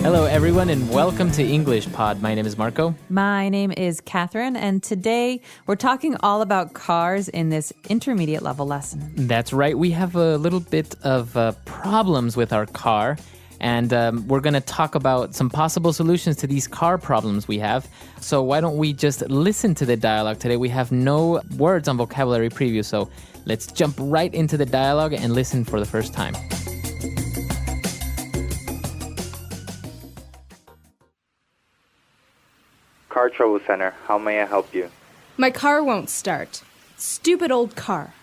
Hello, everyone, and welcome to English Pod. My name is Marco. My name is Catherine, and today we're talking all about cars in this intermediate level lesson. That's right. We have a little bit of problems with our car, and we're going to talk about some possible solutions to these car problems we have. So why don't we just listen to the dialogue today? We have no words on vocabulary preview, so let's jump right into the dialogue and listen for the first time. Car Trouble Center, how may I help you? My car won't start. Stupid old car.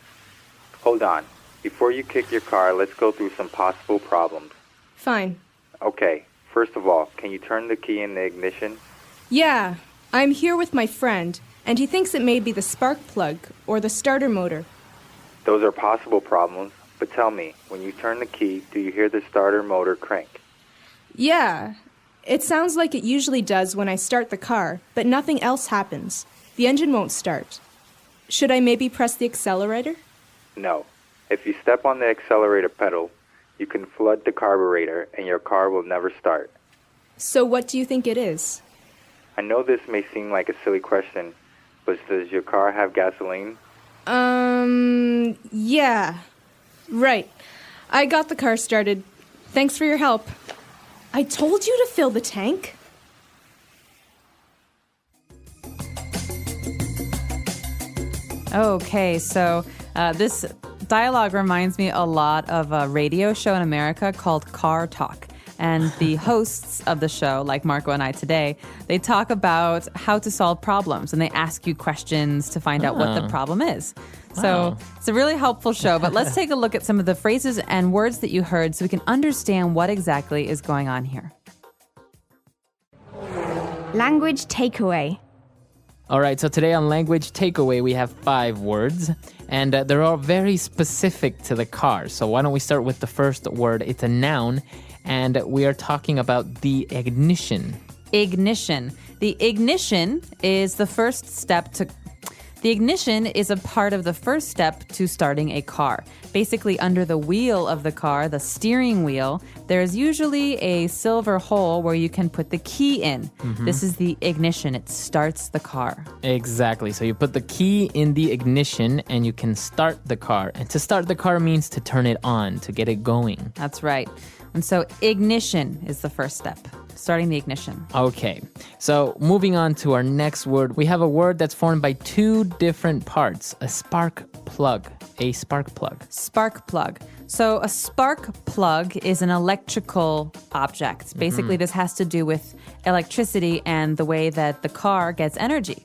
Hold on. Before you kick your car, let's go through some possible problems. Fine. Okay, first of all, can you turn the key in the ignition? Yeah, I'm here with my friend, and he thinks it may be the spark plug or the starter motor. Those are possible problems, but tell me, when you turn the key, do you hear the starter motor crank? Yeah, it sounds like it usually does when I start the car, but nothing else happens. The engine won't start. Should I maybe press the accelerator? No. If you step on the accelerator pedal, you can flood the carburetor and your car will never start. So what do you think it is? I know this may seem like a silly question, but does your car have gasoline? Yeah. Right. I got the car started. Thanks for your help. I told you to fill the tank. Okay, so this dialogue reminds me a lot of a radio show in America called Car Talk. And the hosts of the show, like Marco and I today, they talk about how to solve problems, and they ask you questions to find out what the problem is. So it's a really helpful show, but let's take a look at some of the phrases and words that you heard so we can understand what exactly is going on here. Language takeaway. All right, so today on Language Takeaway, we have 5 words, and they're all very specific to the car. So why don't we start with the first word? It's a noun, and we are talking about the ignition. Ignition. The ignition is the first step to... The ignition is a part of the first step to starting a car. Basically, under the wheel of the car, the steering wheel, there's usually a silver hole where you can put the key in. This is the ignition. It starts the car. Exactly. So you put the key in the ignition and you can start the car. And to start the car means to turn it on, to get it going. That's right. And so ignition is the first step, starting the ignition. Okay, so moving on to our next word, we have a word that's formed by 2 different parts, a spark plug. A spark plug. Spark plug. So a spark plug is an electrical object. Basically, this has to do with electricity and the way that the car gets energy.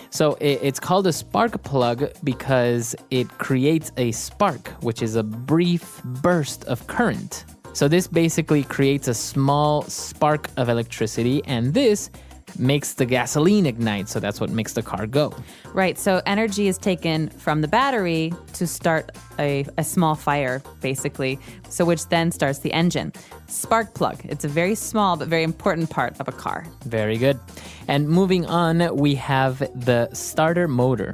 So it's called a spark plug because it creates a spark, which is a brief burst of current. So this basically creates a small spark of electricity, and this makes the gasoline ignite, so that's what makes the car go. Right, so energy is taken from the battery to start a small fire, basically, so which then starts the engine. Spark plug, it's a very small but very important part of a car. Very good. And moving on, we have the starter motor.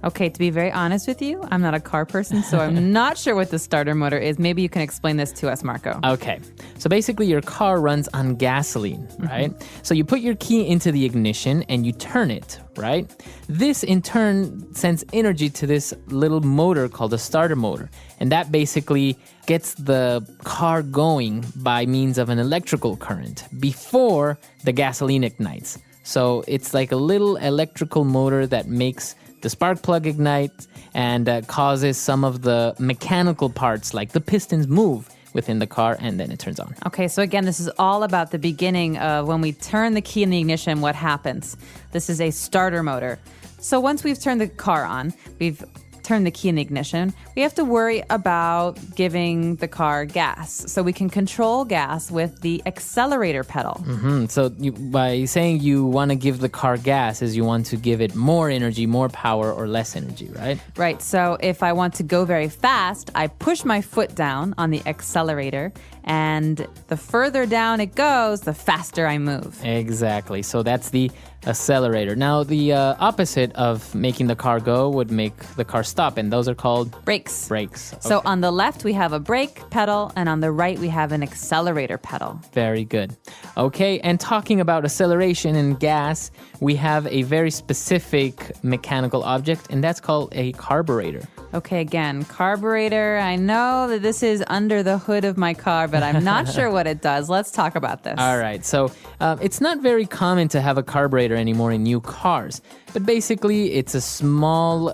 Okay, to be very honest with you, I'm not a car person, so I'm not sure what the starter motor is. Maybe you can explain this to us, Marco. Okay, so basically your car runs on gasoline, right? So you put your key into the ignition and you turn it, right? This in turn sends energy to this little motor called a starter motor. And that basically gets the car going by means of an electrical current before the gasoline ignites. So it's like a little electrical motor that makes the spark plug ignite and causes some of the mechanical parts like the pistons move within the car, and then it turns on. Okay, so again, this is all about the beginning of when we turn the key in the ignition, what happens. This is a starter motor. So once we've turned the car on, we've turn the key in the ignition, we have to worry about giving the car gas. So we can control gas with the accelerator pedal. So by saying you want to give the car gas is you want to give it more energy, more power, or less energy, right? Right. So if I want to go very fast, I push my foot down on the accelerator And the further down it goes, the faster I move. Exactly. So that's the accelerator. Now, the opposite of making the car go would make the car stop, and those are called Brakes. brakes. So on the left, we have a brake pedal, and on the right, we have an accelerator pedal. Very good. Okay, and talking about acceleration and gas, we have a very specific mechanical object, and that's called a carburetor. Okay, again, carburetor. I know that this is under the hood of my car, but I'm not sure what it does. Let's talk about this. All right, so it's not very common to have a carburetor anymore in new cars, but basically it's a small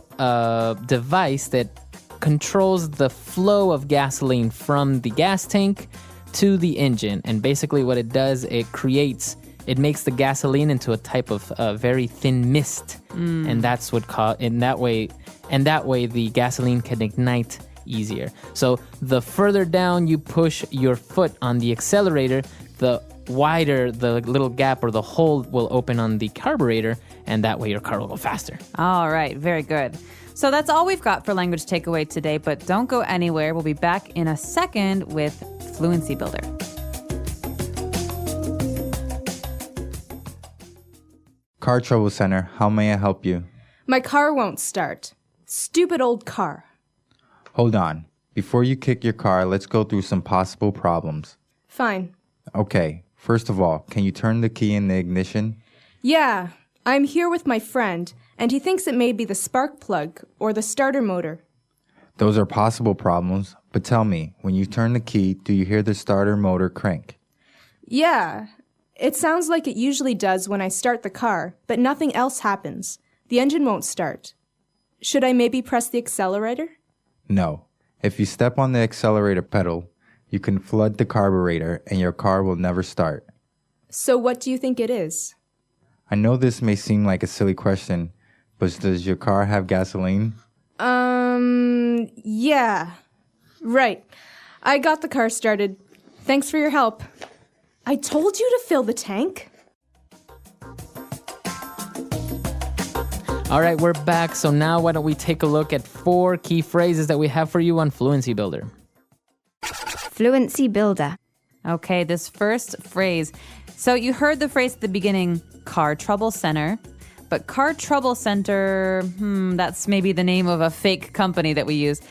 device that controls the flow of gasoline from the gas tank to the engine. And basically what it does, it makes the gasoline into a type of very thin mist, and that's what that way the gasoline can ignite easier. So the further down you push your foot on the accelerator, the wider the little gap or the hole will open on the carburetor, and that way your car will go faster. All right, very good. So that's all we've got for language takeaway today, but don't go anywhere. We'll be back in a second with Fluency Builder. Car Trouble Center, how may I help you? My car won't start. Stupid old car. Hold on. Before you kick your car, let's go through some possible problems. Fine. Okay, first of all, can you turn the key in the ignition? Yeah, I'm here with my friend, and he thinks it may be the spark plug or the starter motor. Those are possible problems, but tell me, when you turn the key, do you hear the starter motor crank? Yeah, it sounds like it usually does when I start the car, but nothing else happens. The engine won't start. Should I maybe press the accelerator? No. If you step on the accelerator pedal, you can flood the carburetor and your car will never start. So what do you think it is? I know this may seem like a silly question, but does your car have gasoline? Yeah. Right. I got the car started. Thanks for your help. I told you to fill the tank. All right, we're back. So now why don't we take a look at 4 key phrases that we have for you on Fluency Builder. Fluency Builder. Okay, this first phrase. So you heard the phrase at the beginning, Car Trouble Center. But Car Trouble Center, that's maybe the name of a fake company that we use.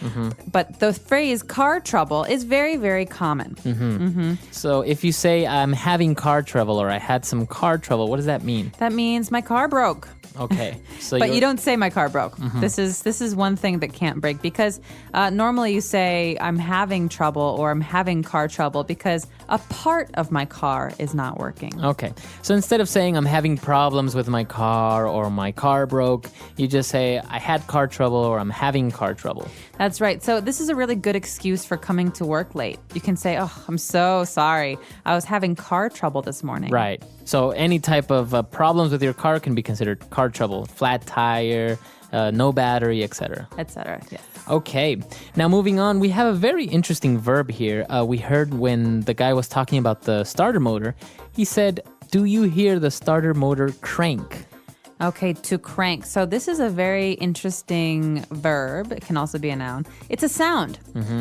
But the phrase car trouble is very, very common. So if you say, I'm having car trouble or I had some car trouble, what does that mean? That means my car broke. Okay. So But you don't say my car broke. This is one thing that can't break because normally you say I'm having trouble or I'm having car trouble because a part of my car is not working. Okay. So instead of saying I'm having problems with my car or my car broke, you just say I had car trouble or I'm having car trouble. That's right. So this is a really good excuse for coming to work late. You can say, oh, I'm so sorry. I was having car trouble this morning. Right. So any type of problems with your car can be considered car trouble. Flat tire, no battery, etc. Etc. Yes. Okay. Now moving on, we have a very interesting verb here. We heard when the guy was talking about the starter motor, he said, do you hear the starter motor crank? Okay, to crank. So this is a very interesting verb. It can also be a noun. It's a sound,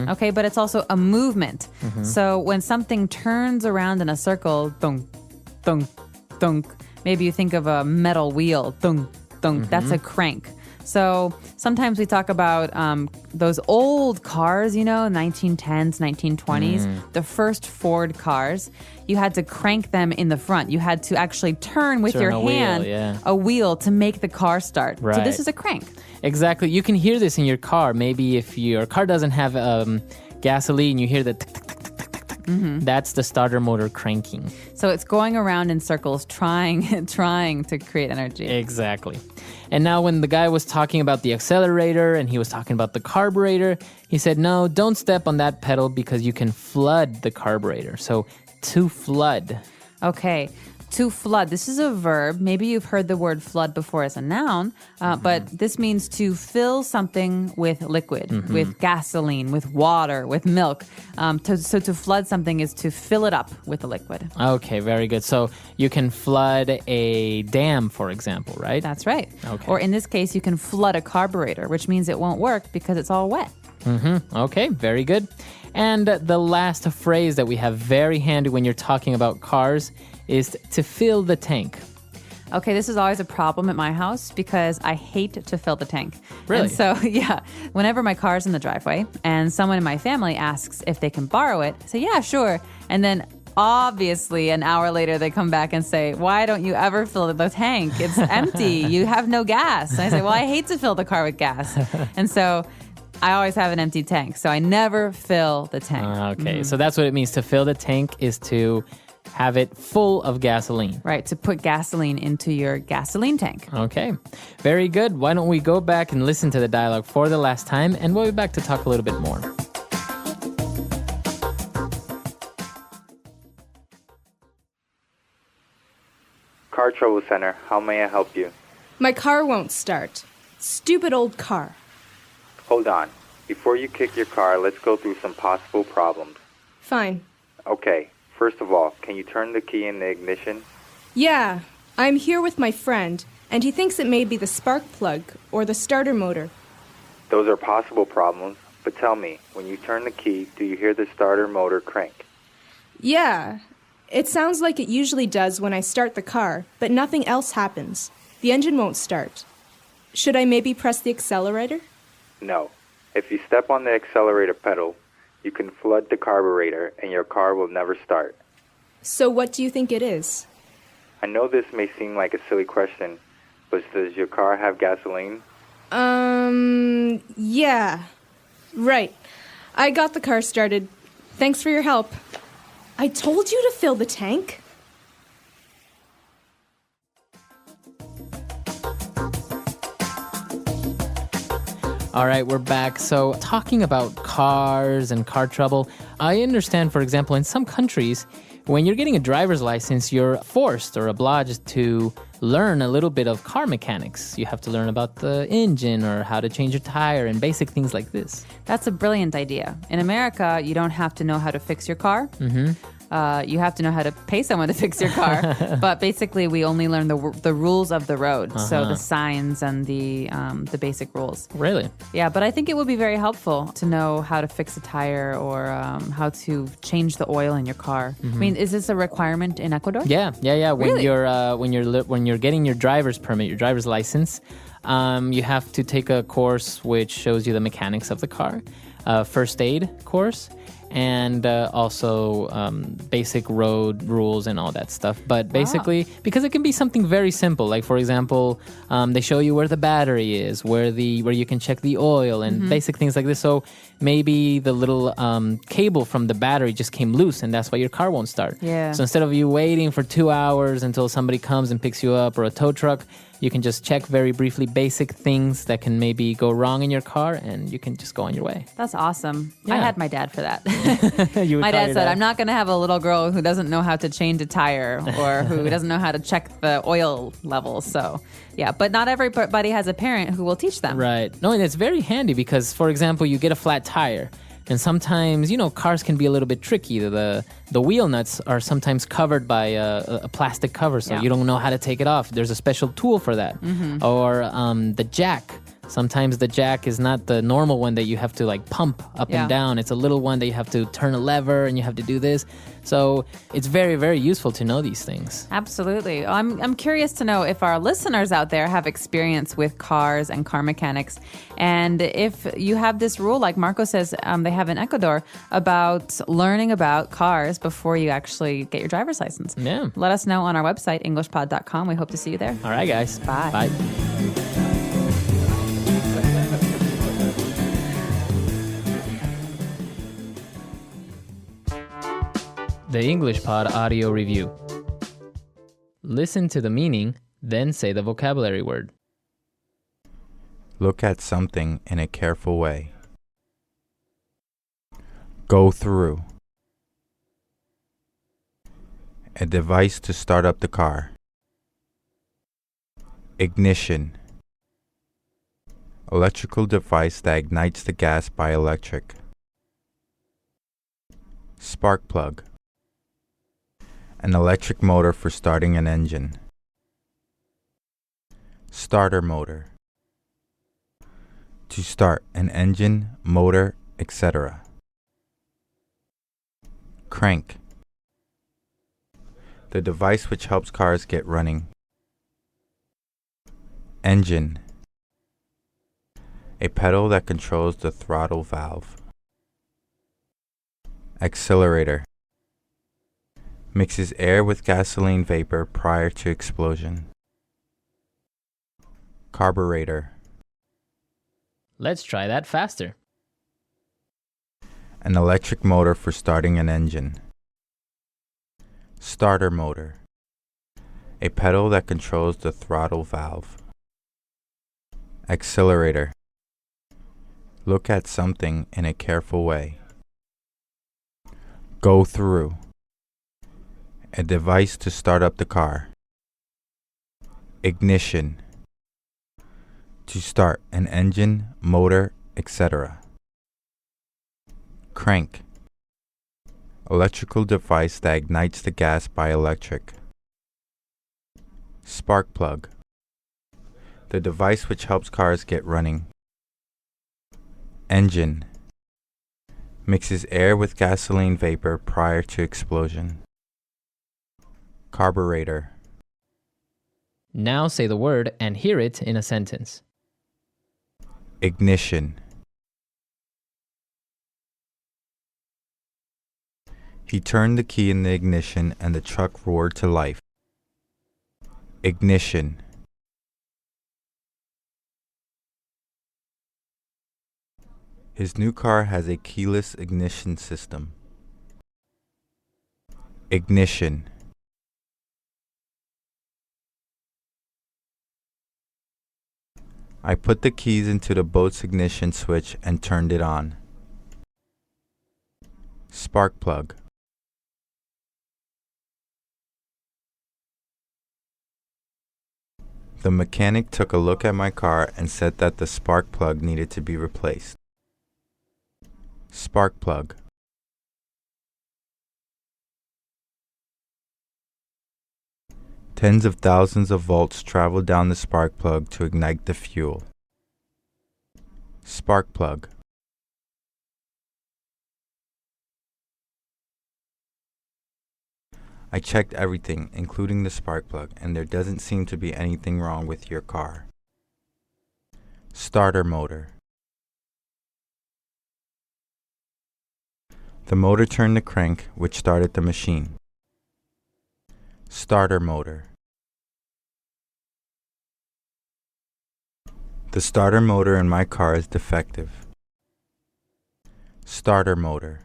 okay, but it's also a movement. So when something turns around in a circle, thunk, thunk, thunk, maybe you think of a metal wheel, thunk, thunk, that's a crank. So sometimes we talk about those old cars, 1910s, 1920s, the first Ford cars. You had to crank them in the front. You had to actually turn with your hand a wheel to make the car start. Right. So this is a crank. Exactly. You can hear this in your car. Maybe if your car doesn't have gasoline, you hear the tick, tick, tick, tick, tick, tick, tick. That's the starter motor cranking. So it's going around in circles, trying to create energy. Exactly. And now when the guy was talking about the accelerator and he was talking about the carburetor, he said, no, don't step on that pedal because you can flood the carburetor. So to flood. Okay. To flood. This is a verb. Maybe you've heard the word flood before as a noun, but this means to fill something with liquid, with gasoline, with water, with milk. So to flood something is to fill it up with a liquid. Okay, very good. So you can flood a dam, for example, right? That's right. Okay. Or in this case, you can flood a carburetor, which means it won't work because it's all wet. Okay, very good. And the last phrase that we have very handy when you're talking about cars is to fill the tank. Okay, this is always a problem at my house because I hate to fill the tank. Really? And so, yeah, whenever my car's in the driveway and someone in my family asks if they can borrow it, I say, yeah, sure. And then obviously an hour later they come back and say, why don't you ever fill the tank? It's empty. You have no gas. And I say, well, I hate to fill the car with gas. And so I always have an empty tank. So I never fill the tank. Okay, so that's what it means. To fill the tank is to have it full of gasoline. Right, to put gasoline into your gasoline tank. Okay, very good. Why don't we go back and listen to the dialogue for the last time, and we'll be back to talk a little bit more. Car Trouble Center, how may I help you? My car won't start. Stupid old car. Hold on. Before you kick your car, let's go through some possible problems. Fine. Okay, first of all, can you turn the key in the ignition? Yeah, I'm here with my friend, and he thinks it may be the spark plug or the starter motor. Those are possible problems, but tell me, when you turn the key, do you hear the starter motor crank? Yeah, it sounds like it usually does when I start the car, but nothing else happens. The engine won't start. Should I maybe press the accelerator? No. If you step on the accelerator pedal, you can flood the carburetor and your car will never start. So what do you think it is? I know this may seem like a silly question, but does your car have gasoline? Yeah. Right. I got the car started. Thanks for your help. I told you to fill the tank. All right, we're back. So, talking about cars and car trouble, I understand, for example, in some countries, when you're getting a driver's license, you're forced or obliged to learn a little bit of car mechanics. You have to learn about the engine or how to change your tire and basic things like this. That's a brilliant idea. In America, you don't have to know how to fix your car. Mm-hmm. You have to know how to pay someone to fix your car. But basically, we only learn the rules of the road. So the signs and the basic rules. Really? Yeah, but I think it would be very helpful to know how to fix a tire or how to change the oil in your car. I mean, is this a requirement in Ecuador? Yeah. When Really? when you're getting your driver's permit, your driver's license, you have to take a course which shows you the mechanics of the car, first aid course, and also basic road rules and all that stuff. But basically, because it can be something very simple, like for example, they show you where the battery is, where you can check the oil and basic things like this. So maybe the little cable from the battery just came loose, and that's why your car won't start. Yeah. So instead of you waiting for 2 hours until somebody comes and picks you up or a tow truck, you can just check very briefly basic things that can maybe go wrong in your car, and you can just go on your way. That's awesome. I Yeah. had my dad for that. You would My call dad your said, I'm not going to have a little girl who doesn't know how to change a tire or who doesn't know how to check the oil levels. So, yeah, but not everybody has a parent who will teach them. Right. No, and it's very handy because, for example, you get a flat tire. And sometimes, cars can be a little bit tricky. The wheel nuts are sometimes covered by a plastic cover, so Yeah. you don't know how to take it off. There's a special tool for that. Or the jack. Sometimes the jack is not the normal one that you have to pump up Yeah. and down. It's a little one that you have to turn a lever and you have to do this. So it's very, very useful to know these things. Absolutely. I'm curious to know if our listeners out there have experience with cars and car mechanics. And if you have this rule, like Marco says they have in Ecuador, about learning about cars before you actually get your driver's license. Yeah. Let us know on our website, englishpod.com. We hope to see you there. All right, guys. Bye. Bye. The English Pod audio review. Listen to the meaning, then say the vocabulary word. Look at something in a careful way. Go through. A device to start up the car. Ignition. Electrical device that ignites the gas by electric. Spark plug. An electric motor for starting an engine. Starter motor. To start an engine, motor, etc. Crank. The device which helps cars get running. Engine. A pedal that controls the throttle valve. Accelerator. Mixes air with gasoline vapor prior to explosion. Carburetor. Let's try that faster. An electric motor for starting an engine. Starter motor. A pedal that controls the throttle valve. Accelerator. Look at something in a careful way. Go through. A device to start up the car. Ignition. To start an engine, motor, etc. Crank. Electrical device that ignites the gas by electric. Spark plug. The device which helps cars get running. Engine. Mixes air with gasoline vapor prior to explosion. Carburetor. Now say the word and hear it in a sentence. Ignition. He turned the key in the ignition and the truck roared to life. Ignition. His new car has a keyless ignition system. Ignition. I put the keys into the boat's ignition switch and turned it on. Spark plug. The mechanic took a look at my car and said that the spark plug needed to be replaced. Spark plug. Tens of thousands of volts travel down the spark plug to ignite the fuel. Spark plug. I checked everything, including the spark plug, and there doesn't seem to be anything wrong with your car. Starter motor. The motor turned the crank, which started the machine. Starter motor. The starter motor in my car is defective. Starter motor.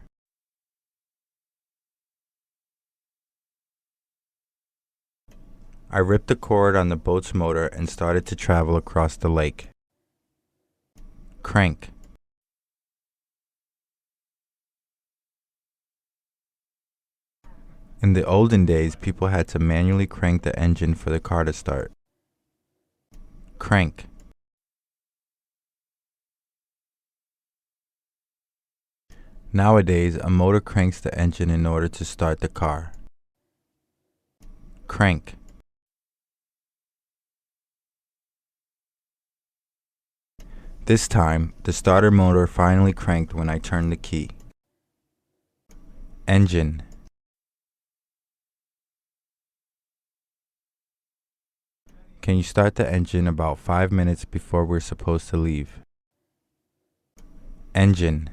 I ripped the cord on the boat's motor and started to travel across the lake. Crank. In the olden days, people had to manually crank the engine for the car to start. Crank. Nowadays, a motor cranks the engine in order to start the car. Crank. This time, the starter motor finally cranked when I turned the key. Engine. Can you start the engine about 5 minutes before we're supposed to leave? Engine.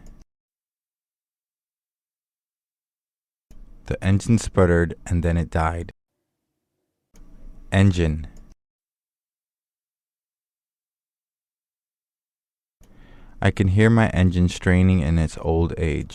The engine sputtered and then it died. Engine. I can hear my engine straining in its old age.